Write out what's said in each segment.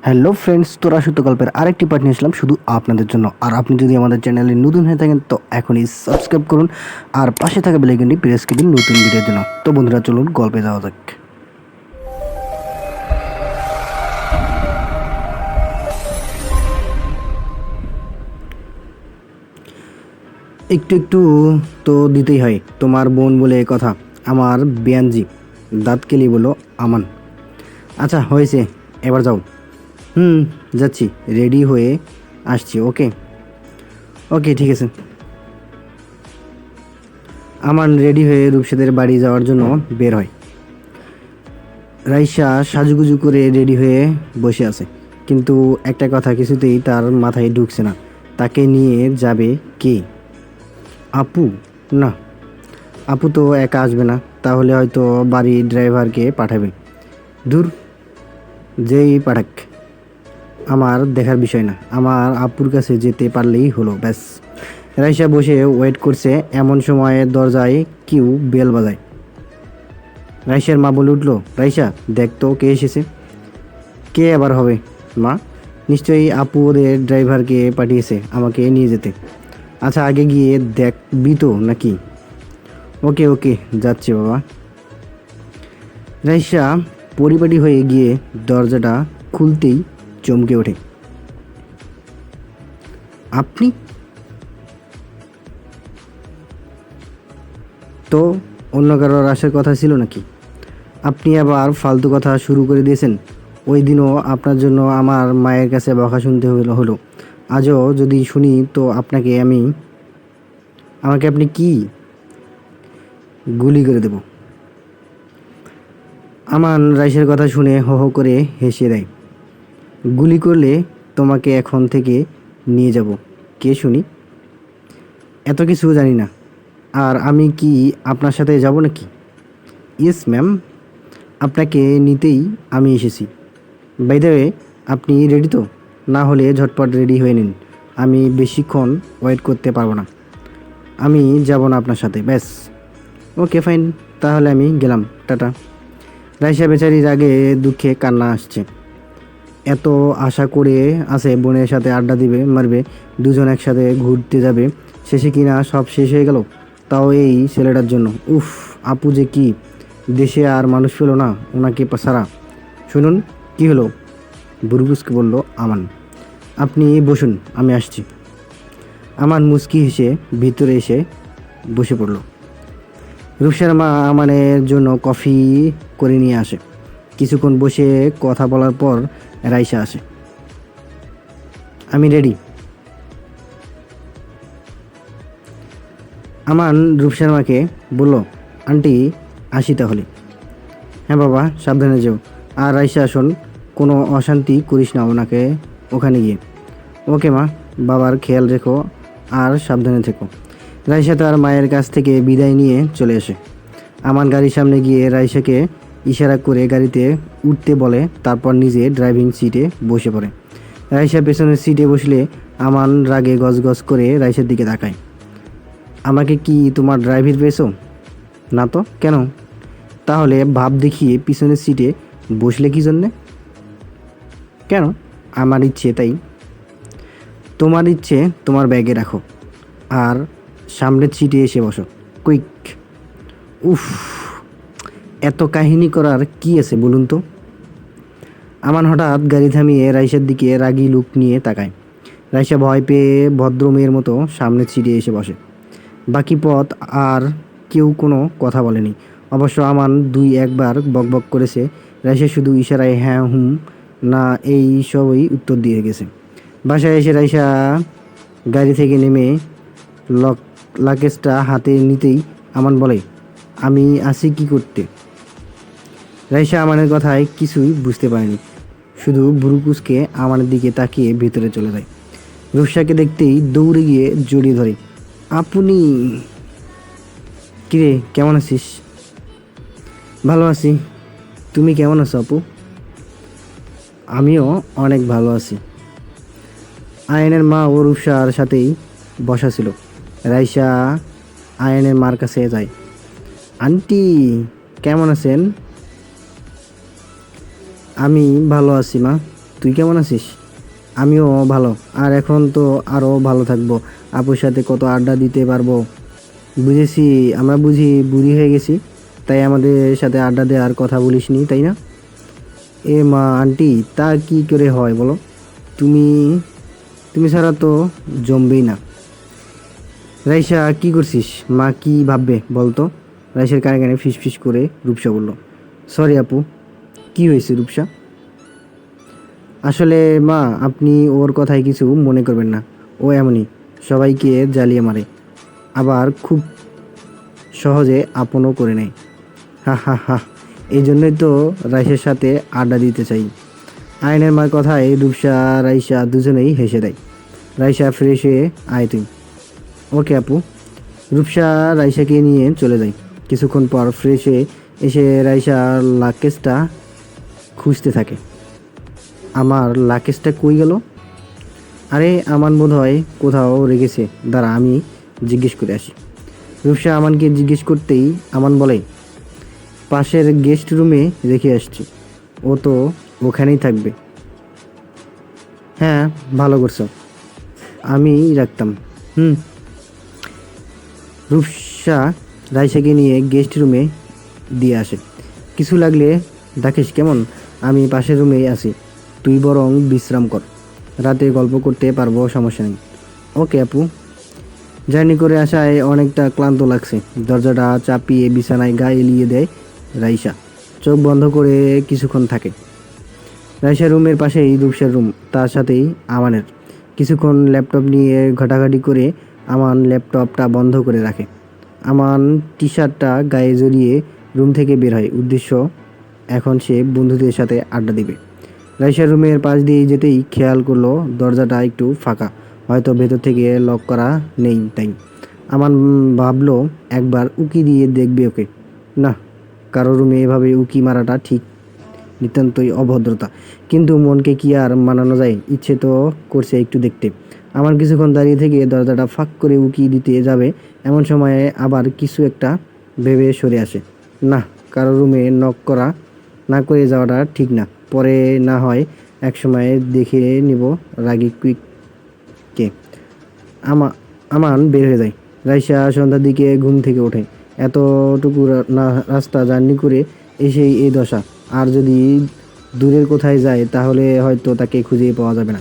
Hello friends, তোরা সত্য গল্পের আরেকটি পার্ট নিয়ে আসলাম শুধু আপনাদের জন্য। আর আপনি যদি আমাদের চ্যানেলে নতুন হয়ে থাকেন তো এখনই সাবস্ক্রাইব করুন আর পাশে থাকা বেল আইকনটি প্রেস করে দিন নতুন ভিডিওর জন্য। তো বন্ধুরা, চলুন গল্পে যাওয়া যাক। একটু একটু তো দিতেই হয়, তোমার বোন বলে কথা। আমার বিয়ানজি দাঁত কেলি বলো আমান। আচ্ছা হয়েছে, এবার যাও। যাচ্ছি, রেডি হয়ে আসছি। ওকে ওকে, ঠিক আছে। আমান রেডি হয়ে রূপসাদের বাড়ি যাওয়ার জন্য বের হয়। রাইসা সাজুগুজু করে রেডি হয়ে বসে আছে, কিন্তু একটা কথা কিছুতেই তার মাথায় ঢুকছে না। তাকে নিয়ে যাবে কে? আপু? না, আপু তো একা আসবে না। তাহলে হয়তো বাড়ির ড্রাইভারকে পাঠাবে। দূর, যেই পাঠাক, আমার দেখার বিষয় না। আমার আপুর কাছে যেতে পারলেই হলো, ব্যাস। রাইসা বসে ওয়েট করছে। এমন সময় দরজায় কেউ বেল বাজায়। রাইসার মা বলে উঠল, রাইসা দেখ তো কে এসেছে। কে আবার হবে মা? নিশ্চয়ই আপু ওদের ড্রাইভারকে পাঠিয়েছে আমাকে নিয়ে যেতে। আচ্ছা আগে গিয়ে দেখবি তো নাকি? ওকে ওকে, যাচ্ছে বাবা। রাইসা পরিপাটি হয়ে গিয়ে দরজাটা খুলতেই চমকে ওঠে। আপনি? তো অন্য কারোর আসার কথা ছিল নাকি? আপনি আবার ফালতু কথা শুরু করে দিয়েছেন। ওই দিনও আপনার জন্য আমার মায়ের কাছে বকা শুনতে হলো। আজও যদি শুনি তো আমাকে আপনি কি গুলি করে দেব? আমান রাইসের কথা শুনে হো হো করে হেসে দেয়। গুলি করলে তোমাকে এখন থেকে নিয়ে যাব। কে শুনি? এত কিছু জানি না। আর আমি কি আপনার সাথে যাব নাকি? ইয়েস ম্যাম, আপনাকে নিতেই আমি এসেছি। বাই দ্য ওয়ে, আপনি রেডি তো? না হলে ঝটপট রেডি হয়ে নিন। আমি বেশিক্ষণ ওয়েট করতে পারবো না। আমি যাব না আপনার সাথে, ব্যাস। ওকে ফাইন, তাহলে আমি গেলাম, টাটা। রাইসা বেচারির আগে দুঃখে কান্না আসছে। এত আশা করে আছে বোনের সাথে আড্ডা দিবে, মারবে, দুজন একসাথে ঘুরতে যাবে, শেষে কিনা সব শেষ হয়ে গেল। তাও এই ছেলেটার জন্য। উফ, আপু যে কি দেশে আর মানুষ পেল না ওনাকে সারা। শুনুন, কি হলো? বুরবুসকে বলল আমান। আপনি বসুন, আমি আসছি। আমান মুচকি হেসে ভিতরে এসে বসে পড়ল। রূপসার মা আমানের জন্য কফি করে নিয়ে আসে। কিছুক্ষণ বসে কথা বলার পর রাইসা আসে। আমি রেডি। আমান রূপসার মাকে বলল, আন্টি আসি তাহলে। হ্যাঁ বাবা, সাবধানে যেও। আর রাইসা শোন, কোনো অশান্তি করিস না ওখানে গিয়ে। ওকে মা, বাবার খেয়াল রেখো আর সাবধানে থেকো। রাইসা তার মায়ের কাছ থেকে বিদায় নিয়ে চলে আসে। আমান গাড়ির সামনে গিয়ে রাইসাকে ইশারা করে গাড়িতে উঠতে বলে, তারপর নিজে ড্রাইভিং সিটে বসে পড়ে। রাইসা পেছনের সিটে বসলে আমান রাগে গজগজ করে রাইসার দিকে তাকায়। আমাকে কি তোমার ড্রাইভার পেয়েছো? না তো, কেন? তাহলে ভাব দেখিয়ে পিছনের সিটে বসলে কি জন্যে? কেন? আমার ইচ্ছে তাই। তোমার ইচ্ছে তোমার ব্যাগে রাখো আর সামনের সিটে এসে বসো, কুইক। উফ, এত কাহিনী করার কি আছে বলুন তো? আমান হঠাৎ গাড়ি থামিয়ে রাইসার দিকে রাগী লুক নিয়ে তাকায়। রাইসা ভয় পেয়ে ভদ্র মেয়ের মতো সামনের সিটে এসে বসে। বাকি পথ আর কেউ কোনো কথা বলেনি। অবশ্য আমান দুই একবার বকবক করেছে। রাইসা শুধু ইশারায় হ্যাঁ হুম না এই সবই উত্তর দিয়ে গেছে। বাসায় এসে রাইসা গাড়ি থেকে নেমে লাগেজটা হাতে নিতেই আমান বলে, আমি আসি কি করতে? রাইসা আমানের কথায় কিছুই বুঝতে পারেনি, শুধু বুরুকুসকে আমানের দিকে তাকিয়ে ভেতরে চলে যায়। রূপসাকে দেখতেই দৌড়ে গিয়ে জড়িয়ে ধরে। আপনি? কিরে, কেমন আছিস? ভালো আছি, তুমি কেমন আছো আপু? আমিও অনেক ভালো আছি। আয়নের মা ও রূপসার সাথেই বসা ছিল। রাইসা আয়নের মার কাছে যায়। আন্টি কেমন আছেন? আমি ভালো আছি মা, তুই কেমন আছিস? আমিও ভালো। আর এখন তো আরও ভালো থাকবো। আপুর সাথে কত আড্ডা দিতে পারবো। বুঝেছি, আমরা বুঝি বুড়ি হয়ে গেছি, তাই আমাদের সাথে আড্ডা দেওয়ার কথা বলিসনি, তাই না? এ মা আন্টি, তা কি করে হয় বলো? তুমি তুমি ছাড়া তো জমবেই না। রাইসা কি করছিস? মা কি ভাববে বলতো? রাইসার কানে কানে ফিস ফিস করে রূপসা বলল, সরি আপু। কি হয়েছে রূপসা? আসলে মা, আপনি ওর কথায় কিছু মনে করবেন না। ও এমনই, সবাইকে জ্বালিয়ে মারে, আবার খুব সহজে আপনও করে নেয়। হা হা হা। এই জন্যই তো রাইসার সাথে আড্ডা দিতে চাই। আয়নের মার কথায় রূপসা রাইসা দুজনেই হেসে দেয়। রাইসা ফ্রেশ হয়ে আয় তুই। ওকে আপু। রূপসা রাইসাকে নিয়ে চলে যায়। কিছুক্ষণ পর ফ্রেশ হয়ে এসে রাইসা লাকেজটা খুঁজতে থাকে। আমার লাকেজটা কই গেল? আরে আমান বোধ হয় কোথাও রেখেছে, দাঁড়া আমি জিজ্ঞেস করে আসি। রূপসা আমানকে জিজ্ঞেস করতেই আমান বলে, পাশের গেস্ট রুমে রেখে আসছি, ও তো ওখানেই থাকবে। হ্যাঁ, ভালো করছো, আমি রাখতাম। হুম। রূপসা রাইসাকে নিয়ে গেস্ট রুমে দিয়ে আসে। কিছু লাগলে ডাকিস কেমন? আমি পাশের রুমেই আছি, তুই বরং বিশ্রাম কর, রাতে গল্প করতে পারবো, সমস্যা নেই। ওকে আপু। জার্নি করে আসায় অনেকটা ক্লান্ত লাগছে। দরজাটা চাপিয়ে বিছানায় গায়ে এলিয়ে দেয় রাইসা। চোখ বন্ধ করে কিছুক্ষণ থাকে। রাইসার রুমের পাশেই রূপসার রুম, তার সাথেই আমানের। কিছুক্ষণ ল্যাপটপ নিয়ে ঘাটাঘাটি করে আমান ল্যাপটপটা বন্ধ করে রাখে। আমান টি শার্টটা গায়ে জড়িয়ে রুম থেকে বের হয়। উদ্দেশ্য, এখন সে বন্ধুদের সাথে আড্ডা দিবে। রাইসার রুমের পাশ দিয়ে যেতেই খেয়াল করলো দরজাটা একটু ফাঁকা, হয়তো ভেতর থেকে লক করা নেই তাই। আমান ভাবলো একবার উকি দিয়ে দেখবে ওকে। না, কারো রুমে এভাবে উকি মারাটা ঠিক নিতান্তই অভদ্রতা। কিন্তু মনকে কি আর মানানো যায়? ইচ্ছে তো করছে একটু দেখতে। আমার কিছুক্ষণ দাঁড়িয়ে থেকে দরজাটা ফাঁক করে উকি দিতে যাবে, এমন সময়ে আবার কিছু একটা ভেবে সরে আসে। না, কারো রুমে নক করা না করে যাওয়াটা ঠিক না। পরে না হয় এক সময় দেখে নিব রাগী কুইককে। আমান বের হয়ে যায়। রাইসা সন্ধ্যার দিকে ঘুম থেকে ওঠে। এতটুকু না রাস্তা জার্নি করে এসেই এই দশা। আর যদি দূরের কোথায় যায় তাহলে হয়তো তাকে খুঁজে পাওয়া যাবে না।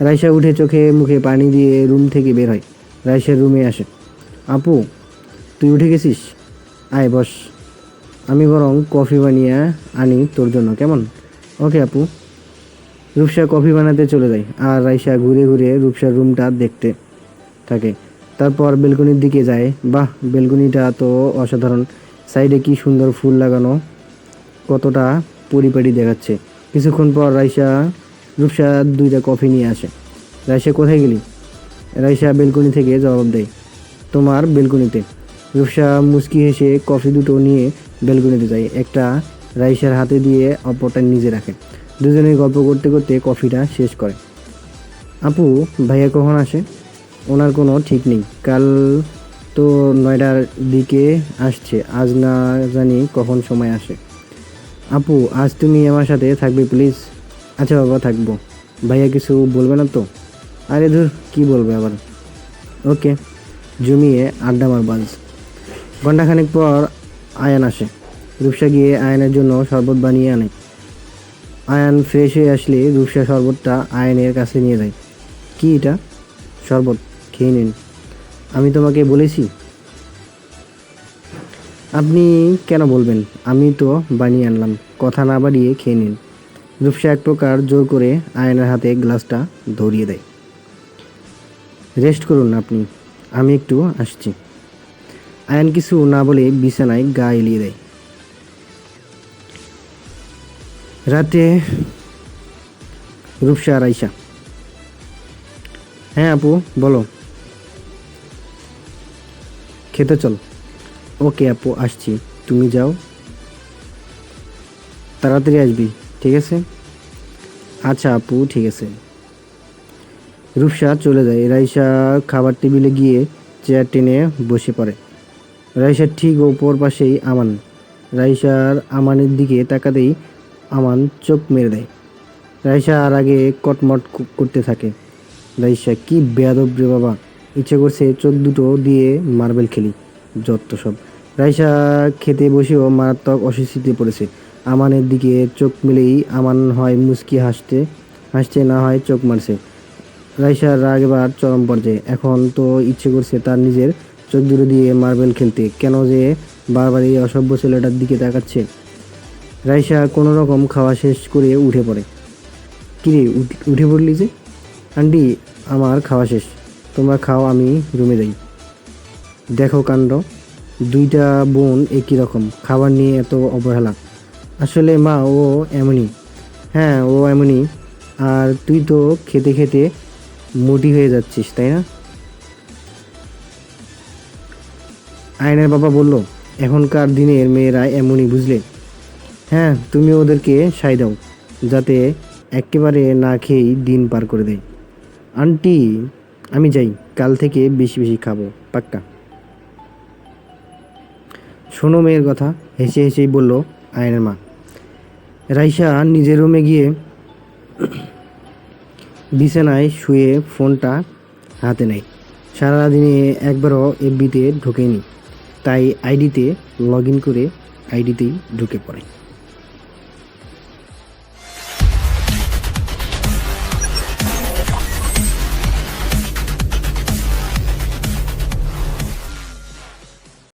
রাইসা উঠে চোখে মুখে পানি দিয়ে রুম থেকে বের হয়। রাইসার রুমে আসে। আপু, তুই উঠে গেছিস? আয় বস, আমি বরং কফি বানিয়ে আনি তোর জন্য, কেমন? ওকে আপু। রূপসা কফি বানাতে চলে যায় আর রাইসা ঘুরে ঘুরে রূপসার রুমটা দেখতে থাকে। তারপর বেলকনির দিকে যায়। বাহ, বেলকনিটা তো অসাধারণ। সাইডে কি সুন্দর ফুল লাগানো, কতটা পরিপাটি দেখাচ্ছে। কিছুক্ষণ পর রূপসা দুইটা কফি নিয়ে আসে। রাইসা কোথায় গেলি? রাইসা বেলকনি থেকে জবাব দেয়, তোমার বেলকনিতে। রূপসা মুচকি হেসে কফি দুটো নিয়ে বেলকনিতে যায়। একটা রাইসার হাতে দিয়ে অপরটা নিজে রাখে। দুজনেই গল্প করতে করতে কফিটা শেষ করে। আপু, ভাইয়া কখন আসে? ওনার কোনো ঠিক নেই, কাল তো 9টার দিকে আসছে, আজ না জানি কখন সময় আসে। আপু, আজ তুমি আমার সাথে থাকবে প্লিজ? আচ্ছা বাবা, থাকবো। ভাইয়া কিছু বলবে না তো? আরে ধুর, কি বলবে আবার। ওকে। জমিয়ে আড্ডা মারবাজ। ঘণ্টাখানেক পর আয়ান আসে। রূপসা গিয়ে আয়নের জন্য শরবত বানিয়ে আনে। আয়ান ফ্রেশ হয়ে আসলে রূপসা শরবতটা আয়নের কাছে নিয়ে যায়। কি এটা? শরবত, খেয়ে নিন। আমি তোমাকে বলেছি। আপনি কেন বলবেন? আমি তো বানিয়ে আনলাম, কথা না বাড়িয়ে খেয়ে নিন। রূপসা এক প্রকার জোর করে আয়নের হাতে গ্লাসটা ধরিয়ে দেয়। রেস্ট করুন আপনি, আমি একটু আসছি। আয়ন কিছু না বলে বিছানায় গা এলিয়ে দেয়। রাতে রূপসা আর আয়শা। হ্যাঁ আপু, বলো। খেতে চল। ওকে আপু, আসছি, তুমি যাও, তাড়াতাড়ি আসবি, ঠিক আছে? আচ্ছা আপু, ঠিক আছে। রূপসা চলে যায়। রাইসা খাবার টেবিলে গিয়ে চেয়ার টেনে বসে পড়ে। রাইসার ঠিক ওপর পাশেই আমান। রাইসার আমানের দিকে তাকাতেই আমান চোখ মেরে দেয়। রাইসা আর আগে কটমট করতে থাকে। রাইসা কি বেয়াদব রে বাবা, ইচ্ছে করছে চোখ দুটো দিয়ে মার্বেল খেলি, যত সব। রাইসা খেতে বসেও মারাত্মক অস্বস্তিতে পড়েছে। আমানের দিকে চোখ মেলেই আমান হয় মুচকি হাসতে হাসছে, না হয় চোখ মারছে। রাইসার রাগ এবার চরম পর্যায়ে। এখন তো ইচ্ছে করছে তার নিজের চোখ দুটো দিয়ে মার্বেল খেলতে। কেন যে বারবার এই অসভ্য ছেলেটার দিকে তাকাচ্ছে। রাইসা কোনো রকম খাওয়া শেষ করে উঠে পড়ে। কিরে উঠে পড়লি যে? আন্টি, আমার খাওয়া শেষ, তোমরা খাও, আমি রুমে যাই। দেখো কাণ্ড, দুইটা বোন একই রকম, খাবার নিয়ে এত অবহেলা। আসলে মা, ও এমনই। হ্যাঁ, ও এমনই। আর তুই তো খেতে খেতে মোটি হয়ে যাচ্ছিস, তাই না? আয়নের বাবা বলল, এখনকার দিনের মেয়েরা এমনই, বুঝলে? হ্যাঁ, তুমি ওদেরকে সাই দাও, যাতে একেবারে না খেয়েই দিন পার করে দেয়। আন্টি, আমি যাই, কাল থেকে বেশি বেশি খাবো, পাক্কা। শোনো মেয়ের কথা, হেসে হেসেই বলল আয়নের মা। রাইসা নিজের রুমে গিয়ে বিছানায় শুয়ে ফোনটা হাতে নেয়। সারাদিনে একবারও এফবিতে ঢোকেনি, তাই আইডিতে লগ ইন করে আইডিতেই ঢুকে পড়ে।